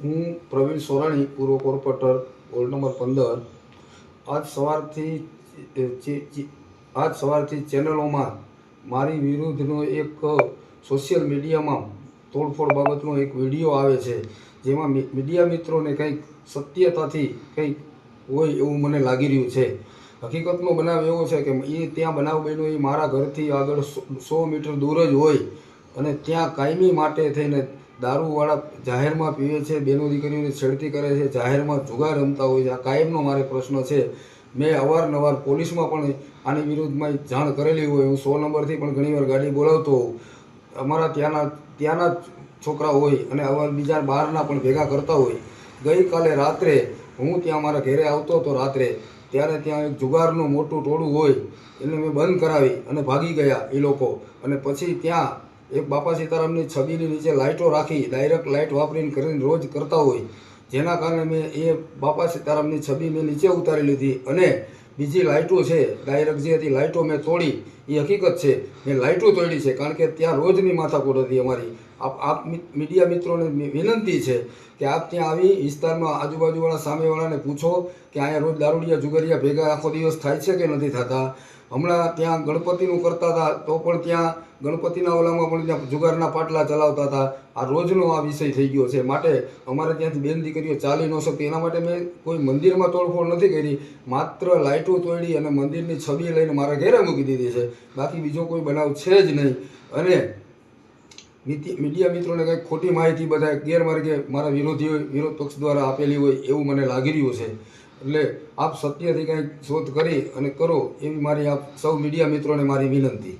હું પ્રવીણ સોરાણી, પૂર્વ corporator, ward number 15। આજ સવારથી ચેનલોમાં મારી વિરુદ્ધનો એક સોશિયલ મીડિયામાં તોડફોડ બાબતનો એક વિડીયો આવે છે, જેમાં મીડિયા મિત્રોને કંઈક સત્યતાથી કંઈક હોય એવું મને લાગી રહ્યું છે। હકીકતનો બનાવ એવો છે કે એ ત્યાં બનાવ બન્યો એ મારા ઘરથી આગળ 100 મીટર દૂર જ હોય અને ત્યાં કાયમી માટે થઈને દારૂવાળા જાહેરમાં પીવે છે, બહેનો દીકરીઓને છેડતી કરે છે, જાહેરમાં જુગાર રમતા હોય છે। આ કાયમનો મારે પ્રશ્ન છે। મેં અવારનવાર પોલીસમાં પણ આની વિરુદ્ધમાં જાણ કરેલી હોય। હું 100 નંબરથી પણ ઘણીવાર ગાડી બોલાવતો હોઉં। અમારા ત્યાંના છોકરા હોય અને અવાર બીજા બહારના પણ ભેગા કરતા હોય। ગઈકાલે રાત્રે હું ત્યાં મારા ઘરે આવતો હતો રાત્રે, ત્યારે ત્યાં એક જુગારનું મોટું ટોળું હોય એને મેં બંધ કરાવી અને ભાગી ગયા એ લોકો। અને પછી ત્યાં એક બાપા સીતારામની છબીની નીચે લાઇટો રાખી, ડાયરેક્ટ લાઇટ વાપરીને કરીને રોજ કરતા હોય, જેના કારણે મેં એ બાપા સીતારામની છબી મેં નીચે ઉતારી લીધી અને બીજી લાઇટો છે ડાયરેક્ટ જે હતી લાઇટો મેં તોડી। એ હકીકત છે, મેં લાઇટો તોડી છે, કારણ કે ત્યાં રોજની માથાકૂટ હતી અમારી। આપ મીડિયા મિત્રોને વિનંતી છે કે આપ ત્યાં આવી વિસ્તારમાં આજુબાજુવાળા સામેવાળાને પૂછો કે અહીંયા રોજ દારૂડિયા જુગારિયા ભેગા આખો દિવસ થાય છે કે નથી થતા। હમણાં ત્યાં ગણપતિનું કરતા હતા તો પણ ત્યાં ગણપતિના ઓલામાં પણ ત્યાં જુગારના પાટલા ચલાવતા હતા। આ રોજનો આ વિષય થઈ ગયો છે, માટે અમારે ત્યાંથી બેન દીકરીઓ ચાલી ન શકતી। એના માટે મેં કોઈ મંદિરમાં તોડફોડ નથી કરી, માત્ર લાઇટો તોડી અને મંદિરની છબી લઈને મારા ઘરે મૂકી દીધી છે, બાકી બીજો કોઈ બનાવ છે જ નહીં। અને મીડિયા મિત્રોને કંઈક ખોટી માહિતી બધા ગેરમાર્ગે મારા વિરોધ પક્ષ દ્વારા આપેલી હોય એવું મને લાગી રહ્યું છે। એટલે આપ સત્યથી કંઈક શોધ કરી અને કરો એવી મારી આપ સૌ મીડિયા મિત્રોને મારી વિનંતી।